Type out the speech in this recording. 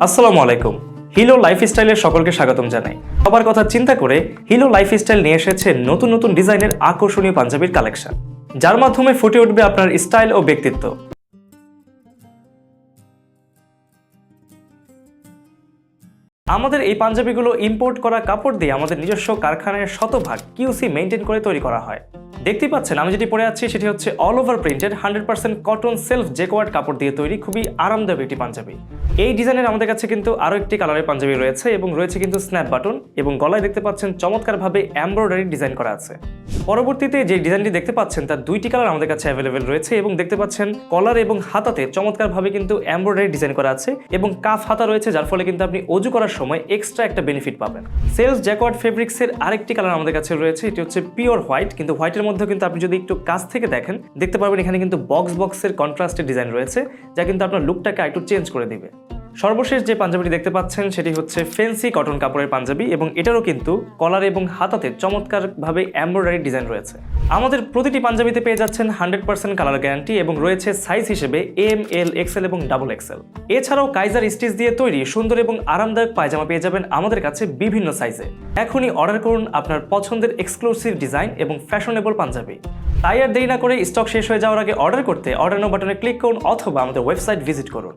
আসসালামু আলাইকুম। হিলো লাইফস্টাইলের সকলকে স্বাগতম জানাই। সবার কথা চিন্তা করে হিলো লাইফস্টাইল নিয়ে এসেছে নতুন নতুন ডিজাইনের আকর্ষণীয় পাঞ্জাবির কালেকশন, যার মাধ্যমে ফুটে উঠবে আপনার স্টাইল ও ব্যক্তিত্ব। আমাদের এই পাঞ্জাবিগুলো ইম্পোর্ট করা কাপড় দিয়ে আমাদের নিজস্ব কারখানায় শতভাগ কিউসি মেইনটেইন করে তৈরি করা হয়। দেখতেই পাচ্ছেন আমি যেটি পরে আছি সেটি হচ্ছে all over printed 100% cotton self jacquard কাপড় দিয়ে তৈরি খুবই আরামদায়ক একটি পাঞ্জাবি। এই ডিজাইনের আমাদের কাছে কিন্তু আরো একটি কালারের পাঞ্জাবি রয়েছে এবং রয়েছে কিন্তু স্ন্যাপ বাটন, এবং গলায় দেখতে পাচ্ছেন চমৎকারভাবে এমব্রয়ডারি ডিজাইন করা আছে। পরবর্তীতে যে ডিজাইনটি দেখতে পাচ্ছেন তার দুইটি কালার আমাদের কাছে অ্যাভেলেবেল রয়েছে, এবং দেখতে পাচ্ছেন কলার এবং হাতাতে চমৎকারভাবে কিন্তু এমব্রয়ডারি ডিজাইন করা আছে এবং কাফ হাতা রয়েছে, যার ফলে কিন্তু আপনি অজু করার সময় এক্সট্রা একটা বেনিফিট পাবেন। সেলফ জ্যাকোয়ার্ড ফেব্রিক্সের আরেকটি কালার আমাদের কাছে রয়েছে, এটি হচ্ছে পিওর হোয়াইট, কিন্তু হোয়াইটের মধ্যে কিন্তু আপনি যদি একটু কাছ থেকে দেখেন দেখতে পারবেন এখানে কিন্তু বক্সের কন্ট্রাস্টের ডিজাইন রয়েছে, যা কিন্তু আপনার লুকটাকে একটু চেঞ্জ করে দিবে। সর্বশেষ যে পাঞ্জাবিটি দেখতে পাচ্ছেন সেটি হচ্ছে ফেন্সি কটন কাপড়ের পাঞ্জাবি, এবং এটারও কিন্তু কলার এবং হাতাতে চমৎকারভাবে এমব্রয়ডারি ডিজাইন রয়েছে। আমাদের প্রতিটি পাঞ্জাবিতে পেয়ে যাচ্ছেন 100% কালার গ্যারান্টি, এবং রয়েছে সাইজ হিসেবে এম, এল, এক্সেল এবং ডাবল এক্সেল। এছাড়াও কাইজার স্টিচ দিয়ে তৈরি সুন্দর এবং আরামদায়ক পায়জামা পেয়ে যাবেন আমাদের কাছে বিভিন্ন সাইজে। এখনই অর্ডার করুন আপনার পছন্দের এক্সক্লুসিভ ডিজাইন এবং ফ্যাশনেবল পাঞ্জাবি। তাই আর দেরি না করে স্টক শেষ হয়ে যাওয়ার আগে অর্ডার করতে অর্ডার নাও বাটনে ক্লিক করুন অথবা আমাদের ওয়েবসাইট ভিজিট করুন।